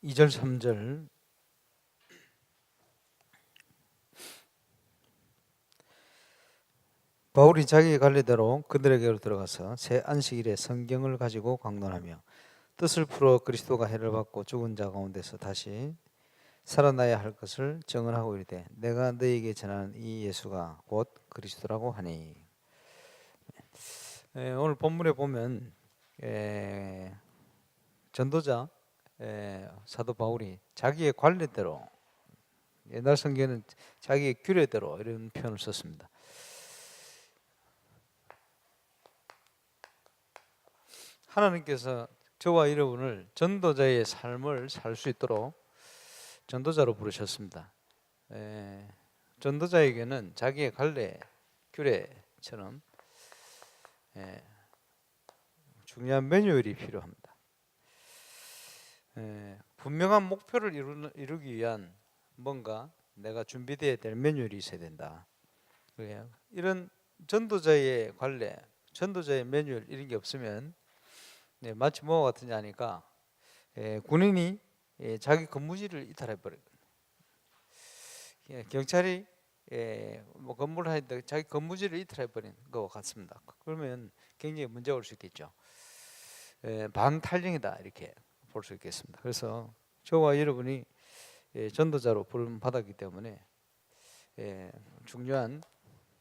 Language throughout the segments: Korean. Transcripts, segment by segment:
2절 3절 바울이 자기의 관례대로 그들에게로 들어가서 새 안식일에 성경을 가지고 강론하며 뜻을 풀어 그리스도가 해를 받고 죽은 자 가운데서 다시 살아나야 할 것을 증언하고 이르되 내가 너희에게 전하는 이 예수가 곧 그리스도라고 하니. 오늘 본문에 보면 전도자 사도 바울이 자기의 관례대로, 옛날 성경에는 자기의 규례대로 이런 표현을 썼습니다. 하나님께서 저와 여러분을 전도자의 삶을 살 수 있도록 전도자로 부르셨습니다. 전도자에게는 자기의 관례, 규례처럼 중요한 매뉴얼이 필요합니다. 분명한 목표를 이루기 위한 뭔가 내가 준비되어야 될 매뉴얼이 있어야 된다. 이런 전도자의 관례, 전도자의 매뉴얼 이런 게 없으면 마치 뭐와 같으냐 하니까 군인이 자기 근무지를 이탈해버리거든요. 경찰이 뭐 근무를 하는데 자기 근무지를 이탈해버린 것과 같습니다. 그러면 굉장히 문제가 올 수 있겠죠. 반탈령이다 이렇게 볼 수 있겠습니다. 그래서 저와 여러분이 전도자로 부름 받았기 때문에 중요한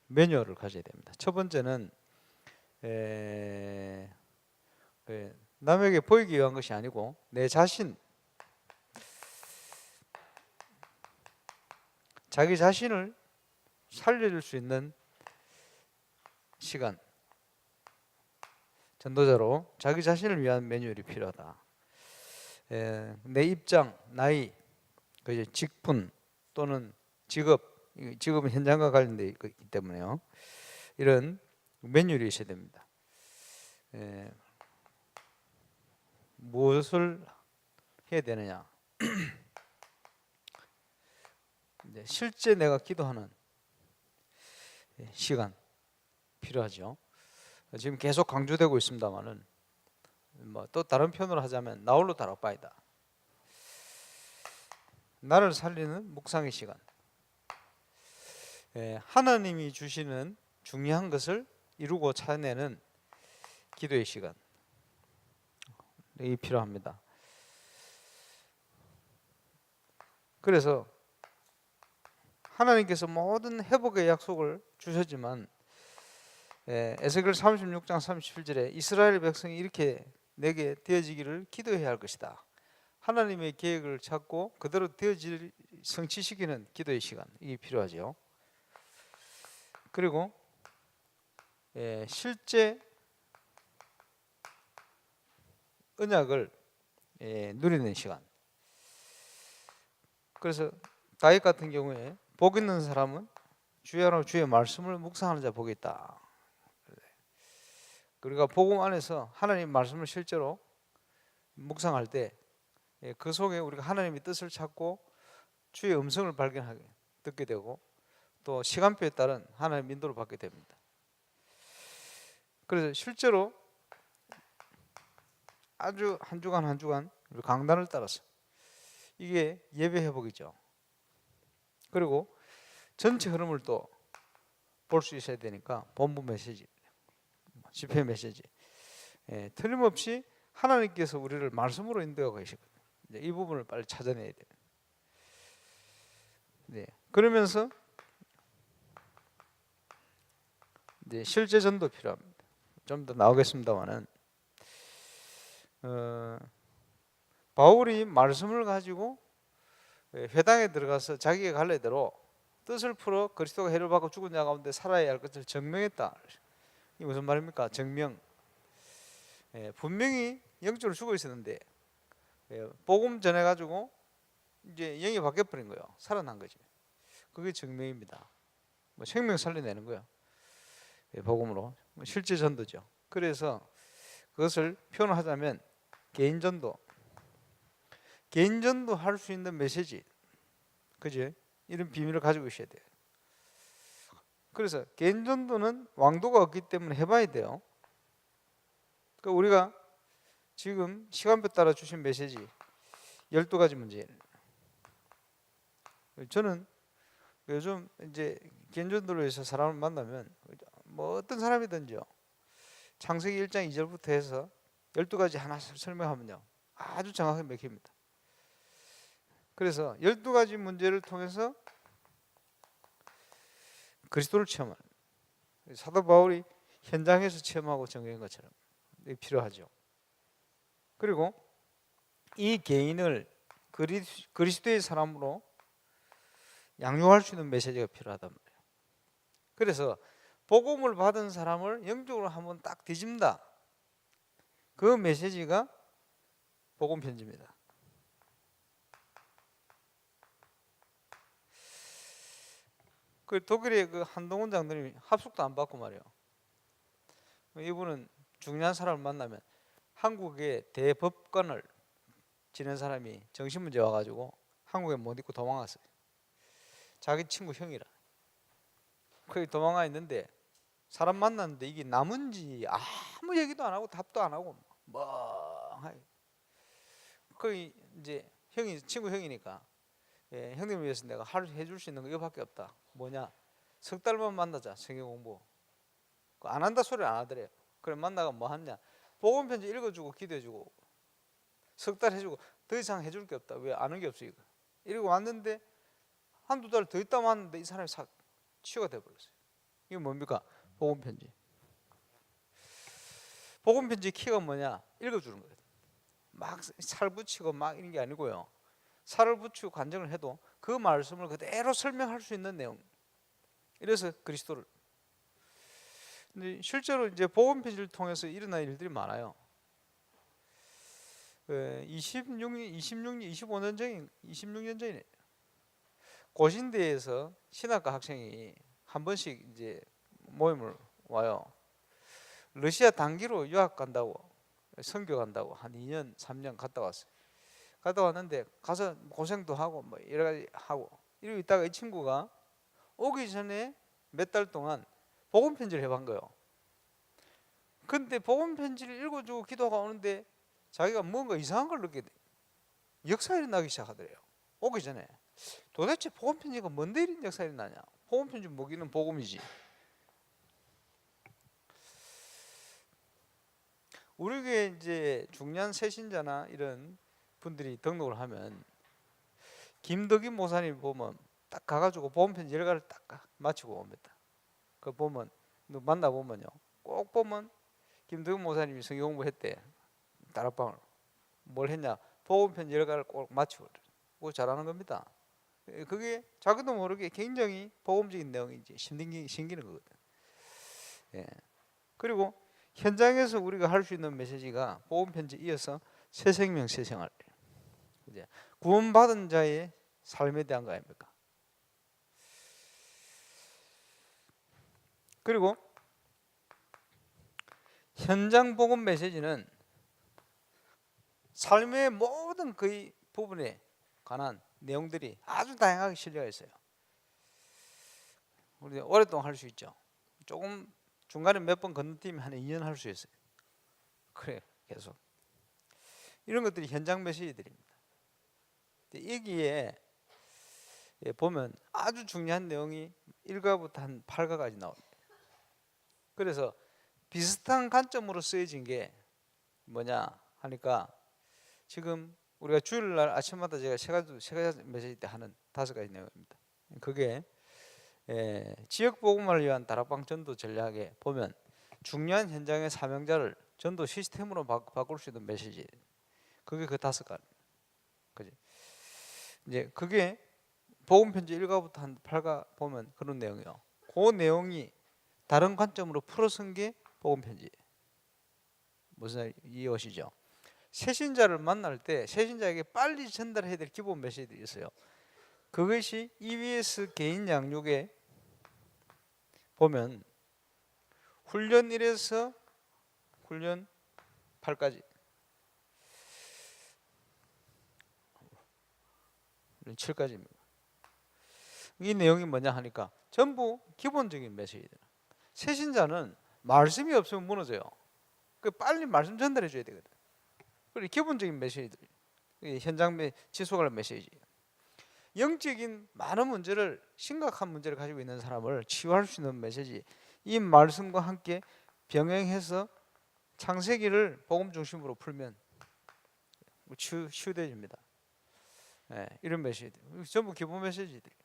매뉴얼을 가져야 됩니다. 첫 번째는 남에게 보이기 위한 것이 아니고 내 자신, 자기 자신을 살려줄 수 있는 시간, 전도자로 자기 자신을 위한 매뉴얼이 필요하다. 내 입장, 나이, 직분 또는 직업은 현장과 관련되어 있기 때문에요. 이런 매뉴얼이 있어야 됩니다. 무엇을 해야 되느냐? 실제 내가 기도하는 시간 필요하죠. 지금 계속 강조되고 있습니다만은 또 다른 표현으로 하자면 나홀로 다락방이다. 나를 살리는 묵상의 시간. 하나님이 주시는 중요한 것을 이루고 찾아내는 기도의 시간. 이 필요합니다. 그래서 하나님께서 모든 회복의 약속을 주셨지만 에스겔 36장 37절에 이스라엘 백성이 이렇게 내게 되어지기를 기도해야 할 것이다. 하나님의 계획을 찾고 그대로 되어질 성취시키는 기도의 시간, 이게 필요하죠. 그리고 실제 언약을 누리는 시간. 그래서 다윗 같은 경우에 복 있는 사람은 주의 하나님 주의 말씀을 묵상하는 자 복이 있다. 우리가 복음 안에서 하나님 말씀을 실제로 묵상할 때 그 속에 우리가 하나님의 뜻을 찾고 주의 음성을 발견하게 듣게 되고 또 시간표에 따른 하나님의 인도를 받게 됩니다. 그래서 실제로 아주 한 주간 강단을 따라서 이게 예배 회복이죠. 그리고 전체 흐름을 또 볼 수 있어야 되니까 본부 메시지, 집회 메시지, 틀림없이 하나님께서 우리를 말씀으로 인도하고 계시거든요. 이 부분을 빨리 찾아내야 돼요. 그러면서 실제 전도 필요합니다. 좀 더 나오겠습니다만은 바울이 말씀을 가지고 회당에 들어가서 자기의 관례대로 뜻을 풀어 그리스도가 해를 받고 죽은 자 가운데 살아야 할 것을 증명했다. 이게 무슨 말입니까? 증명. 분명히 영적으로 죽어 있었는데 복음 전해 가지고 이제 영이 바뀌어 버린 거예요. 살아난 거지. 그게 증명입니다. 생명 살려내는 거예요. 복음으로 실제 전도죠. 그래서 그것을 표현하자면 개인 전도 할 수 있는 메시지, 그지? 이런 비밀을 가지고 있어야 돼요. 그래서 개인 전도는 왕도가 없기 때문에 해봐야 돼요. 그러니까 우리가 지금 시간표 따라 주신 메시지, 12가지 문제. 저는 요즘 이제 개인전도로에서 사람을 만나면 뭐 어떤 사람이든지요, 창세기 1장 2절부터 해서 12가지 하나씩 설명하면요 아주 정확하게 맥힙니다. 그래서 12가지 문제를 통해서 그리스도를 체험하는, 사도 바울이 현장에서 체험하고 정의한 것처럼 필요하죠. 그리고 이 개인을 그리스도의 사람으로 양육할 수 있는 메시지가 필요하단 말이에요. 그래서 복음을 받은 사람을 영적으로 한번 딱 뒤집는다. 그 메시지가 복음 편지입니다. 그 독일의 그 한동훈 장로님이 합숙도 안 받고 말이에요. 이분은 중요한 사람을 만나면, 한국의 대법관을 지낸 사람이 정신문제 와가지고 한국에 못 있고 도망갔어요. 자기 친구 형이라. 거기 도망가 있는데 사람 만났는데 이게 남은지 아무 얘기도 안 하고 답도 안 하고 멍하게. 거기 이제 형이, 친구 형이니까, 예, 형님을 위해서 내가 해줄 수 있는 거 이거밖에 없다. 뭐냐? 석 달만 만나자. 성경 공부. 안 한다 소리 안 하더래요. 그래 만나가 뭐 하냐? 복음 편지 읽어주고 기도해주고 석 달 해주고 더 이상 해줄 게 없다. 왜? 아는 게 없어 이거. 이러고 왔는데 한두 달 더 있다 왔는데 이 사람이 싹 치유가 돼버렸어요. 이게 뭡니까? 복음 편지. 복음 편지 키가 뭐냐? 읽어주는 거예요. 막 살 붙이고 막 이런 게 아니고요. 살을 붙이고 간증을 해도 그 말씀을 그대로 설명할 수 있는 내용. 이래서 그리스도를. 근데 실제로 이제 복음 편지를 통해서 일어난 일들이 많아요. 26년 전이네. 고신대에서 신학과 학생이 한 번씩 이제 모임을 와요. 러시아 단기로 유학 간다고, 선교 간다고 한 2년 3년 갔다 왔어요. 갔다 왔는데 가서 고생도 하고 뭐 여러 가지 하고 이러고 있다가 이 친구가 오기 전에 몇 달 동안 복음 편지를 해본 거예요. 근데 복음 편지를 읽어주고 기도가 오는데 자기가 뭔가 이상한 걸 느끼게 돼. 역사일이 나기 시작하더래요. 오기 전에 도대체 복음 편지가 뭔데 이런 역사일이 나냐? 복음 편지 먹이는 복음이지. 우리 교회 이제 중년 새신자나 이런 분들이 등록을 하면 김덕인 목사님 보면 딱 가가지고 복음 편지 열가를 딱 마치고 옵니다. 그 보면 만나 보면요, 꼭 보면 김덕인 목사님이 성경 공부했대. 다락방을 뭘 했냐? 복음 편지 열가를 꼭 마치고 그거 잘하는 겁니다. 그게 자기도 모르게 굉장히 복음적인 내용인지 신기는 거거든. 예. 그리고 현장에서 우리가 할 수 있는 메시지가 복음 편지 이어서 새 생명 새 생활. 이제 구원받은 자의 삶에 대한 거 아닙니까? 그리고 현장 복음 메시지는 삶의 모든 거의 부분에 관한 내용들이 아주 다양하게 실려 있어요. 우리 오랫동안 할 수 있죠. 조금 중간에 몇 번 건너뛰면 한 2년 할 수 있어요. 그래 계속 이런 것들이 현장 메시지들입니다. 여기에 보면 아주 중요한 내용이 1가부터 한 8가까지 나옵니다. 그래서 비슷한 관점으로 쓰여진 게 뭐냐 하니까, 지금 우리가 주일날 아침마다 제가 세 가지 메시지 때 하는 5가지 내용입니다. 그게 지역 복음을 위한 다락방 전도 전략에 보면 중요한 현장의 사명자를 전도 시스템으로 바꿀 수 있는 메시지. 그게 그 5가지. 그지? 이제 그게 복음 편지 1가부터 한 8가 보면 그런 내용이요. 그 내용이 다른 관점으로 풀어 쓴 게 복음 편지. 무슨 이해오시죠? 새신자를 만날 때 새신자에게 빨리 전달해야 될 기본 메시지들이 있어요. 그것이 EBS 개인 양육에 보면 훈련 1에서 훈련 8까지 7까지입니다. 이 내용이 뭐냐 하니까 전부 기본적인 메시지들. 새신자는 말씀이 없으면 무너져요. 그 빨리 말씀 전달해 줘야 되거든. 그리고 기본적인 메시지들. 현장 지속할 메시지. 영적인 많은 문제를, 심각한 문제를 가지고 있는 사람을 치유할 수 있는 메시지. 이 말씀과 함께 병행해서 창세기를 복음 중심으로 풀면 치유되집니다. 네, 이런 메시지 전부 기본 메시지들이에요.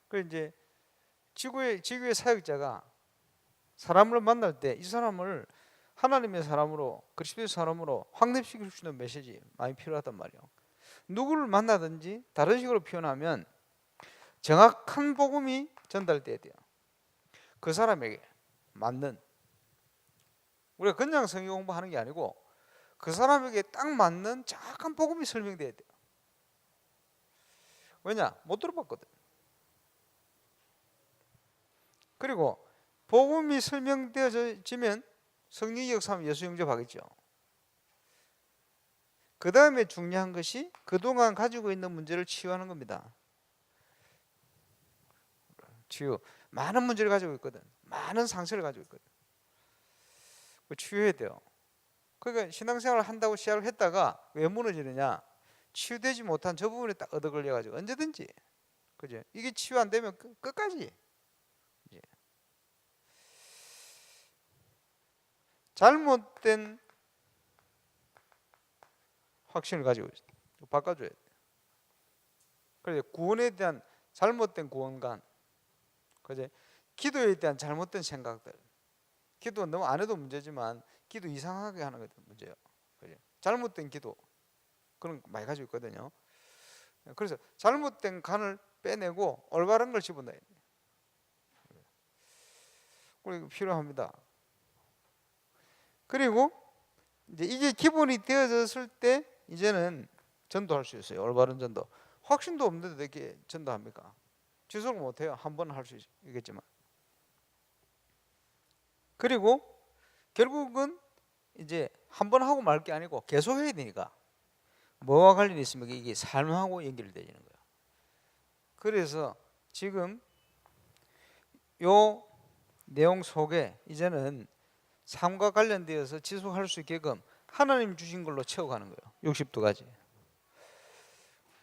그 이제 지구의 사역자가 사람을 만날 때 이 사람을 하나님의 사람으로, 그리스도의 사람으로 확립시킬 수 있는 메시지 많이 필요하단 말이에요. 누구를 만나든지 다른 식으로 표현하면 정확한 복음이 전달돼야 돼요. 그 사람에게 맞는, 우리가 그냥 성경 공부하는 게 아니고 그 사람에게 딱 맞는 정확한 복음이 설명돼야 돼요. 왜냐? 못 들어봤거든. 그리고 복음이 설명되어지면 성령이 역사하면 예수 영접하겠죠. 그 다음에 중요한 것이 그동안 가지고 있는 문제를 치유하는 겁니다. 치유. 많은 문제를 가지고 있거든. 많은 상처를 가지고 있거든. 치유해야 돼요. 그러니까 신앙생활을 한다고 시작을 했다가 왜 무너지느냐? 치유되지 못한 저 부분에 딱 얻어 걸려가지고 언제든지, 그죠? 이게 치유 안 되면 끝까지. 이제. 잘못된 확신을 가지고 있어. 바꿔줘야 돼. 그래서 구원에 대한 잘못된 구원관, 그죠? 기도에 대한 잘못된 생각들. 기도 너무 안 해도 문제지만 기도 이상하게 하는 게 문제예요. 그죠? 잘못된 기도, 그런 거 많이 가지고 있거든요. 그래서 잘못된 간을 빼내고 올바른 걸 집어넣어야 돼요. 그리고 필요합니다. 그리고 이제 이게 기본이 되어졌을 때 이제는 전도할 수 있어요. 올바른 전도. 확신도 없는데 어떻게 전도합니까? 지속을 못해요. 한 번은 할 수 있겠지만. 그리고 결국은 이제 한 번 하고 말 게 아니고 계속 해야 되니까 뭐와 관련이 있으면 이게 삶하고 연결되는 거예요. 그래서 지금 요 내용 속에 이제는 삶과 관련되어서 지속할 수 있게끔 하나님 주신 걸로 채워가는 거예요. 62가지.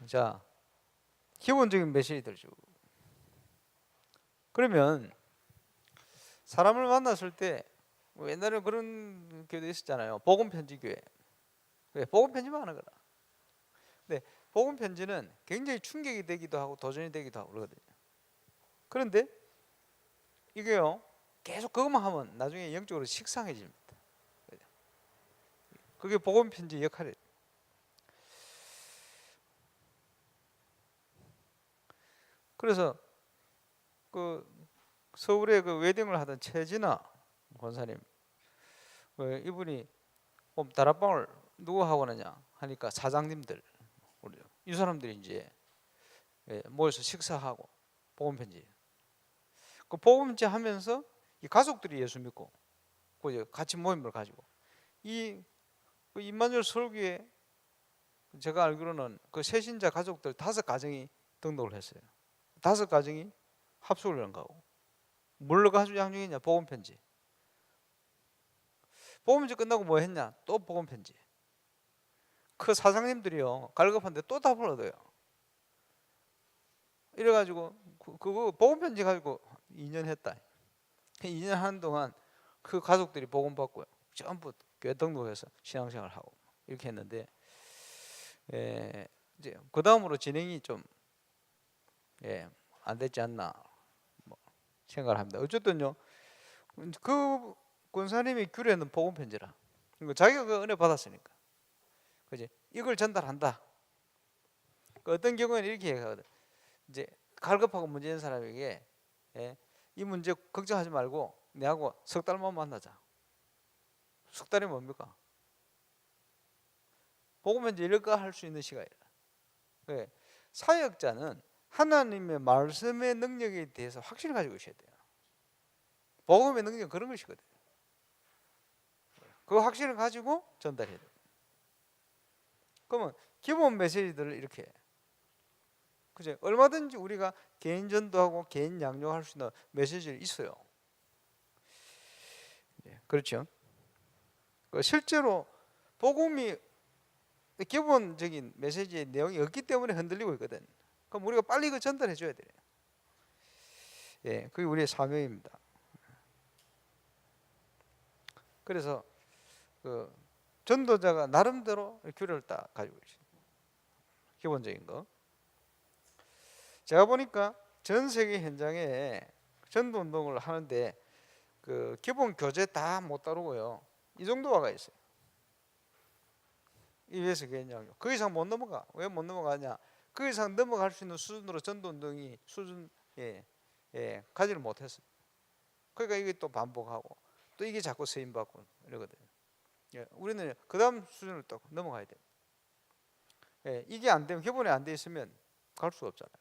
자, 기본적인 메시지들 쭉. 그러면 사람을 만났을 때 옛날에 그런 교회도 있었잖아요. 복음 편지 교회. 왜? 복음 편지만 하는 거라. 근데 복음 편지는 굉장히 충격이 되기도 하고 도전이 되기도 하고 그러거든요. 그런데 이게요, 계속 그것만 하면 나중에 영적으로 식상해집니다. 그게 복음 편지 역할이에요. 그래서 그 서울에 그 웨딩을 하던 최진아 권사님, 이분이 다락방을 누구 하고 하느냐 하니까 사장님들, 이 사람들이 이제 모여서 식사하고 복음 편지. 그 복음 편지 하면서 이 가족들이 예수 믿고 그 같이 모임을 가지고 이 임마누엘 설교에 제가 알기로는 그 새신자 가족들 5가정이 등록을 했어요. 5가정이 합숙을 가고 뭘로 가지고 양육했냐? 복음 편지. 복음 편지 끝나고 뭐 했냐? 또 복음 편지. 그 사장님들이요 갈급한데 또 답을 얻어요. 이래가지고 그거 복음 편지 가지고 2년 했다. 2년 하는 동안 그 가족들이 복음 받고요. 전부 교회 등록해서 신앙생활 하고 이렇게 했는데 이제 그 다음으로 진행이 좀 안 됐지 않나 뭐 생각을 합니다. 어쨌든요, 그 권사님이 규례는 복음 편지라. 자기가 그 은혜 받았으니까, 그지? 이걸 전달한다. 어떤 경우에는 이렇게 얘기하거든. 이제 갈급하고 문제 있는 사람에게 이 문제 걱정하지 말고 내하고 석 달만 만나자. 석 달이 뭡니까? 복음 편지 읽을까 할 수 있는 시간이라. 사역자는 하나님의 말씀의 능력에 대해서 확신을 가지고 있어야 돼요. 복음의 능력은 그런 것이거든요. 그 확신을 가지고 전달해야 돼요. 그러면 기본 메시지들을 이렇게, 그죠? 얼마든지 우리가 개인 전도하고 개인 양육할 수 있는 메시지가 있어요. 그렇죠? 실제로 복음이 기본적인 메시지의 내용이 없기 때문에 흔들리고 있거든. 그럼 우리가 빨리 그 전달해 줘야 돼요. 예, 그게 우리의 사명입니다. 그래서 그 전도자가 나름대로 규례를 딱 가지고 있습니다. 기본적인 거. 제가 보니까 전 세계 현장에 전도 운동을 하는데 그 기본 교재 다 못 다루고요. 이 정도 와가 있어요. EBS 개념. 그 이상 못 넘어가. 왜 못 넘어가냐? 그 이상 넘어갈 수 있는 수준으로 전도 운동이 가지를 못했어요. 그러니까 이게 또 반복하고 또 이게 자꾸 쓰임 받고 이러거든요. 예, 우리는 그 다음 수준을 또 넘어가야 돼요. 예, 이게 안 되면 기본이 안 돼 있으면 갈 수가 없잖아요.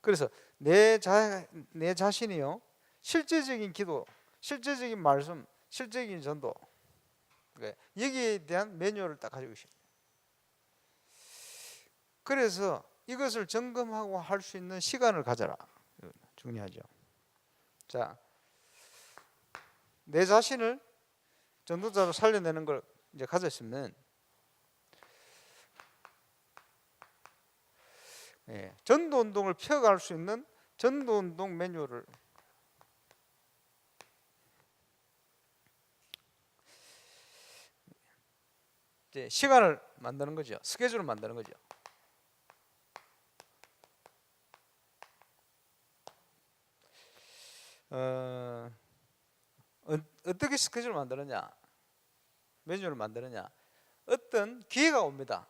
그래서 내 자신이요 실제적인 기도, 실제적인 말씀, 실제적인 전도, 여기에 대한 매뉴얼을 딱 가지고 있습니다. 그래서 이것을 점검하고 할 수 있는 시간을 가져라. 중요하죠. 자, 내 자신을 전도자로 살려내는 걸 이제 가졌으면, 전도 운동을 펴갈 수 있는 전도 운동 매뉴얼을 이제 시간을 만드는 거죠. 스케줄을 만드는 거죠. 어떻게 스케줄을 만드느냐, 매뉴얼을 만드느냐, 어떤 기회가 옵니다.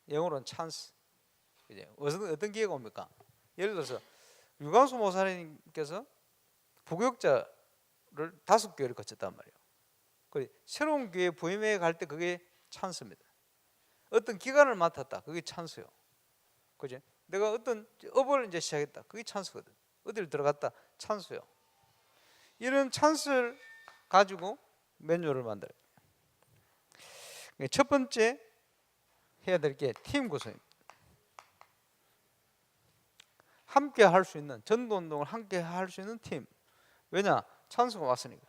영어로는 찬스. 어떤 기회가 옵니까? 예를 들어서 유광수 목사님께서 부교육자를 5교회를 거쳤단 말이에요. 새로운 교회 부임회 갈 때 그게 찬스입니다. 어떤 기간을 맡았다, 그게 찬스요. 그죠? 내가 어떤 업을 이제 시작했다, 그게 찬스거든. 어디를 들어갔다, 찬스요. 이런 찬스를 가지고 매뉴얼을 만들어요. 첫 번째 해야 될 게 팀 구성입니다. 함께 할 수 있는, 전도 운동을 함께 할 수 있는 팀. 왜냐? 찬스가 왔으니까.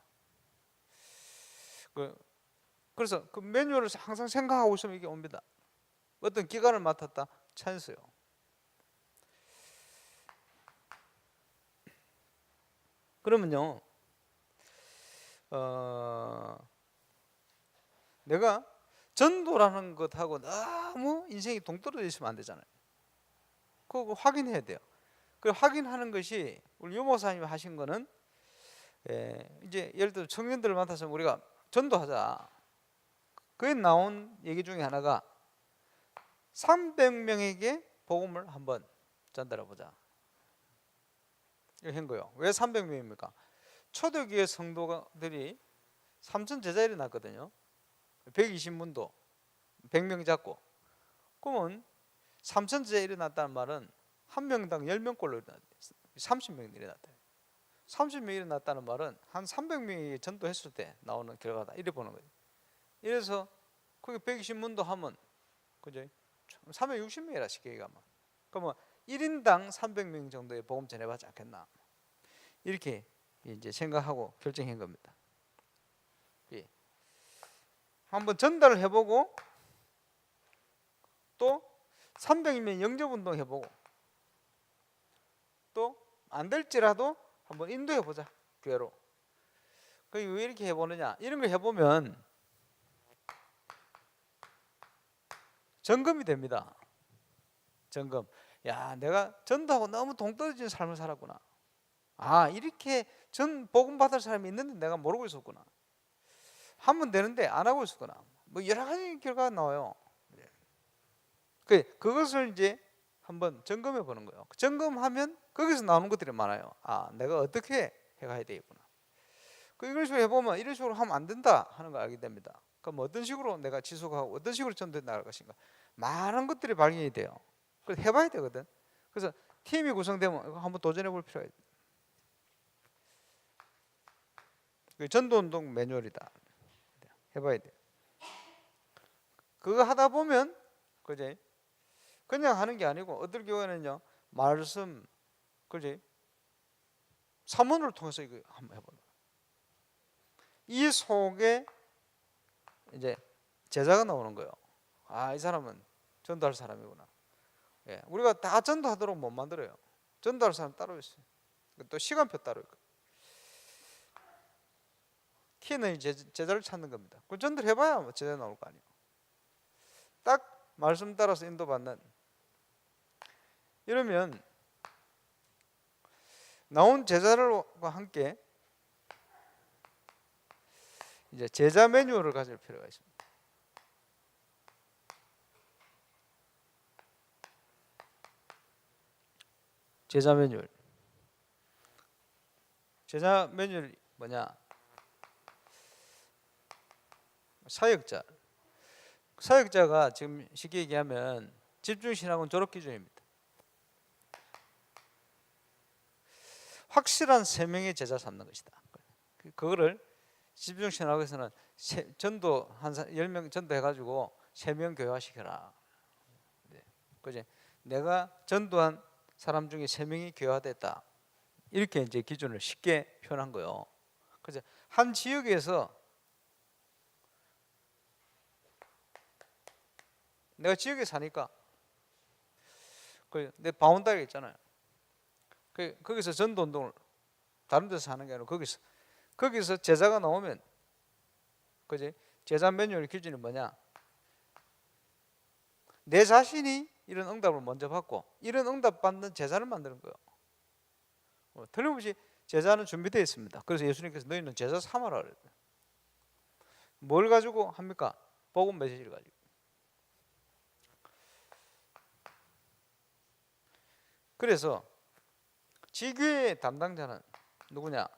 그래서 그 매뉴얼을 항상 생각하고 있으면 이게 옵니다. 어떤 기간을 맡았다, 찬스요. 그러면요, 내가 전도라는 것하고 너무 인생이 동떨어져 있으면 안 되잖아요. 그거 확인해야 돼요. 그 확인하는 것이 우리 유목사님이 하신 거는, 이제 예를 들어 청년들을 맡아서 우리가 전도하자. 그에 나온 얘기 중에 하나가 300명에게 복음을 한번 전달해 보자. 이거 한 거예요. 왜 300명입니까? 초대교회 성도들이 3천 제자일이 났거든요. 120문도 100명 잡고, 그러면 3천 제자일이 났다는 말은 한 명당 10명꼴로 일어났다. 30명이 일어났다. 30명이 일어났다는 말은 한 300명이 전도했을 때 나오는 결과다. 이래 보는 거예요. 이래서 그게 120문도 하면 그죠? 360명이라 쉽게 얘기하면, 그러면 1인당 300명 정도의 복음 전해받지 않겠나, 이렇게 이제 생각하고 결정한 겁니다. 예. 한번 전달을 해보고 또 300명 영접운동 해보고 또 안 될지라도 한번 인도해보자, 교회로. 왜 이렇게 해보느냐, 이런 걸 해보면 점검이 됩니다. 점검. 야, 내가 전도하고 너무 동떨어진 삶을 살았구나. 아, 이렇게 복음 받을 사람이 있는데 내가 모르고 있었구나. 하면 되는데 안 하고 있었구나. 뭐 여러 가지 결과가 나와요. 그것을 이제 한번 점검해 보는 거예요. 점검하면 거기서 나오는 것들이 많아요. 아, 내가 어떻게 해가야 되겠구나. 이런 식으로 해보면 이런 식으로 하면 안 된다 하는 걸 알게 됩니다. 그럼 어떤 식으로 내가 지속하고 어떤 식으로 전도해 나갈 것인가, 많은 것들이 발견이 돼요. 그래서 해봐야 되거든. 그래서 팀이 구성되면 이거 한번 도전해 볼 필요가 있다. 전도운동 매뉴얼이다. 해봐야 돼. 그거 하다 보면 그지? 그냥 하는 게 아니고 어떨 경우에는요, 말씀, 그지? 사문을 통해서 이거 한번 해보는 거예요. 이 속에 이제 제자가 나오는 거예요. 이 사람은 전도할 사람이구나. 예, 우리가 다 전도하도록 못 만들어요. 전도할 사람 따로 있어요. 또 시간표 따로 있고. 키는 제자를 찾는 겁니다. 그 전도를 해봐야 뭐 제자 나올 거 아니에요. 딱 말씀 따라서 인도받는. 이러면 나온 제자들과 함께 이제 제자 매뉴얼을 가질 필요가 있습니다. 제자 매뉴얼. 제자 매뉴얼이 뭐냐? 사역자. 사역자가 지금 쉽게 얘기하면 집중신학은 졸업기준입니다. 확실한 3명의 제자 삼는 것이다. 그거를 집중신학에서는 전도 한 10명 전도해가지고 3명 교화시켜라. 그지? 내가 전도한 사람 중에 3명이 교화됐다. 이렇게 이제 기준을 쉽게 표현한 거예요. 그래서 한 지역에서 내가 지역에 사니까 내 바운다리가 있잖아요. 거기서 전도 운동을 다른 데서 하는 게 아니라 거기서 제자가 나오면 그지? 제자 매뉴얼 기준이 뭐냐? 내 자신이 이런 응답을 먼저 받고 이런 응답 받는 제자를 만드는 거예요. 틀림없이 제자는 준비되어 있습니다. 그래서 예수님께서 너희는 제자 삼아라 그랬어요. 뭘 가지고 합니까? 복음 메시지를 가지고. 그래서 지교의 담당자는 누구냐?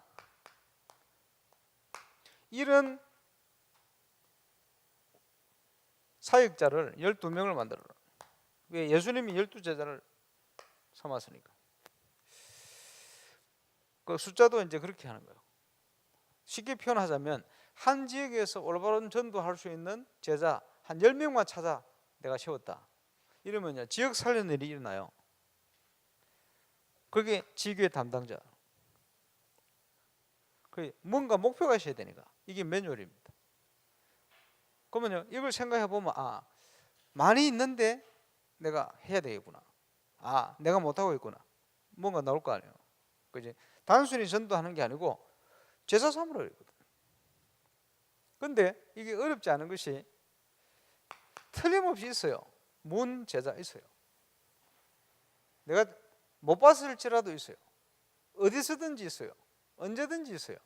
이런 사역자를 12명을 만들어라. 왜? 예수님이 12제자를 삼았으니까. 그 숫자도 이제 그렇게 하는 거예요. 쉽게 표현하자면 한 지역에서 올바른 전도할 수 있는 제자 한 10명만 찾아 내가 세웠다. 이러면요, 지역 살리는 일이 일어나요. 그게 지교의 담당자. 뭔가 목표가 있어야 되니까. 이게 매뉴얼입니다. 그러면요, 이걸 생각해 보면 많이 있는데 내가 해야 되겠구나. 내가 못하고 있구나. 뭔가 나올 거 아니에요. 그지? 단순히 전도하는 게 아니고 제자 삼으라 그러거든. 근데 이게 어렵지 않은 것이 틀림없이 있어요. 문 제자 있어요. 내가 못 봤을지라도 있어요. 어디서든지 있어요. 언제든지 있어요.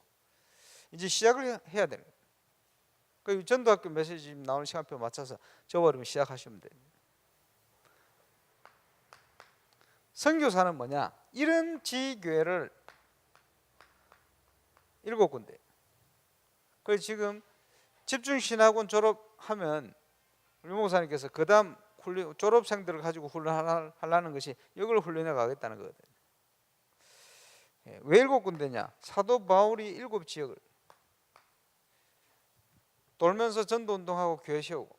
이제 시작을 해야 되는 거예요. 그 전도학교 메시지 나오는 시간표 맞춰서 저버리면 시작하시면 돼요. 선교사는 뭐냐? 이런 지교회를 7군데. 그래서 지금 집중신학원 졸업하면 우리 목사님께서 그 다음 졸업생들을 가지고 훈련하려는 것이 이걸 훈련해 가겠다는 거거든요. 왜 7군데냐? 사도 바울이 7지역을 돌면서 전도운동하고 교회 세우고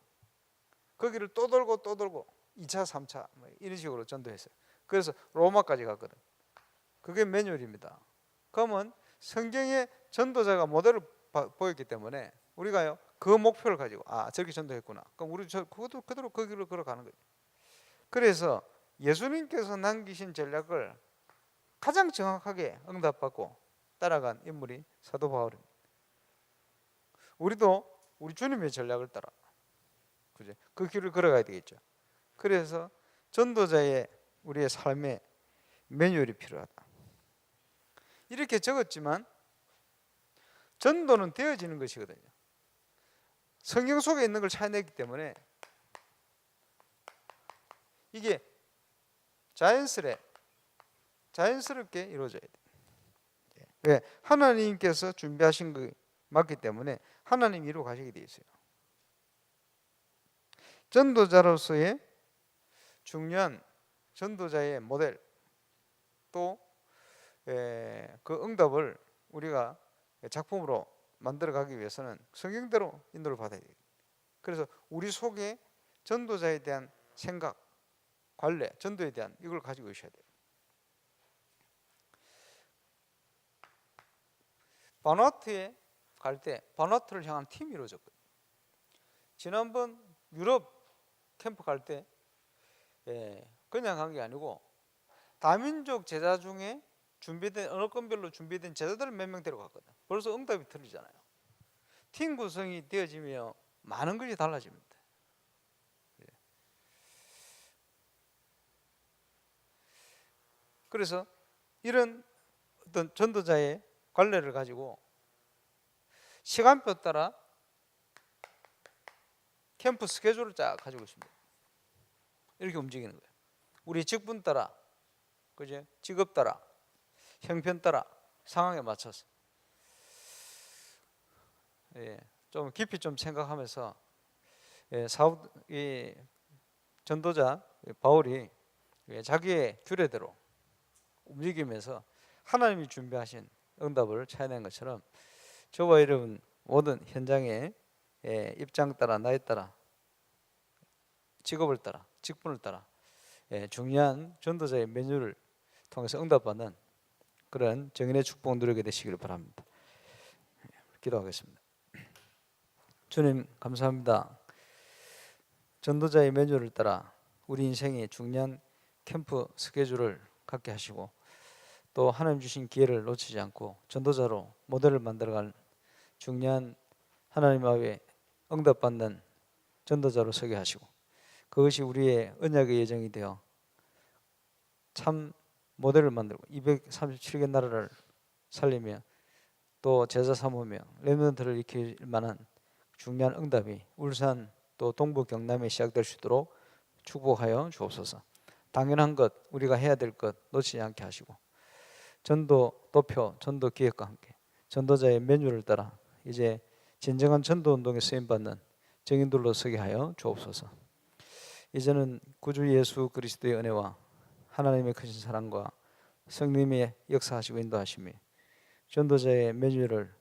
거기를 또 돌고 2차 3차 이런 식으로 전도했어요. 그래서 로마까지 갔거든. 그게 매뉴얼입니다. 그러면 성경의 전도자가 모델을 보였기 때문에 우리가요 그 목표를 가지고 저렇게 전도했구나. 그럼 우리 그것도 그대로 그 길로 걸어가는 거죠. 그래서 예수님께서 남기신 전략을 가장 정확하게 응답받고 따라간 인물이 사도 바울입니다. 우리도 우리 주님의 전략을 따라 그죠? 그 길을 걸어가야 되겠죠. 그래서 전도자의 우리의 삶의 매뉴얼이 필요하다. 이렇게 적었지만 전도는 되어지는 것이거든요. 성경 속에 있는 걸 찾아냈기 때문에 이게 자연스럽게 이루어져야 돼요. 왜? 하나님께서 준비하신 거 맞기 때문에 하나님이 이루어 가시게 되어 있어요. 전도자로서의 중요한 전도자의 모델 또 그 응답을 우리가 작품으로 만들어가기 위해서는 성경대로 인도를 받아야 돼요. 그래서 우리 속에 전도자에 대한 생각, 관례, 전도에 대한 이걸 가지고 있어야 돼요. 바누아투에 갈 때 바누아투를 향한 팀이 이루어졌거든요. 지난번 유럽 캠프 갈 때 그냥 간 게 아니고 다민족 제자 중에 준비된 언어권별로 준비된 제자들을 몇 명 데려갔거든. 벌써 응답이 틀리잖아요. 팀 구성이 되어지면 많은 것이 달라집니다. 그래서 이런 어떤 전도자의 관례를 가지고 시간표 따라 캠프 스케줄을 쫙 가지고 있습니다. 이렇게 움직이는 거예요. 우리 직분 따라, 그죠? 직업 따라, 형편 따라, 상황에 맞춰서. 좀 깊이 좀 생각하면서 이 전도자 바울이 자기의 규례대로 움직이면서 하나님이 준비하신 응답을 찾아낸 것처럼 저와 여러분 모든 현장에 입장 따라, 나이 따라, 직업을 따라, 직분을 따라 중요한 전도자의 메뉴를 통해서 응답받는 그런 정인의 축복 누리게 되시기를 바랍니다. 기도하겠습니다. 주님 감사합니다. 전도자의 메뉴를 따라 우리 인생의 중요한 캠프 스케줄을 갖게 하시고 또 하나님 주신 기회를 놓치지 않고 전도자로 모델을 만들어갈 중요한 하나님 앞에 응답받는 전도자로 서게 하시고 그것이 우리의 언약의 예정이 되어 참 모델을 만들고 237개 나라를 살리며 또 제자 삼으며 렘넌트를 일으킬 만한 중요한 응답이 울산 또 동부 경남에 시작될 수 있도록 축복하여 주옵소서. 당연한 것 우리가 해야 될 것 놓치지 않게 하시고 전도 도표, 전도 기획과 함께 전도자의 메뉴를 따라 이제 진정한 전도 운동에 쓰임 받는 정인들로 서게 하여 주옵소서. 이제는 구주 예수 그리스도의 은혜와 하나님의 크신 사랑과 성령님의 역사하시고 인도하심이 전도자의 메뉴를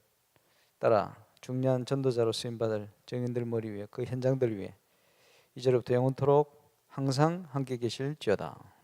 따라 중요한 전도자로 쓰임받을 정인들 머리 위에 그 현장들 위에 이제로부터 영원토록 항상 함께 계실지어다.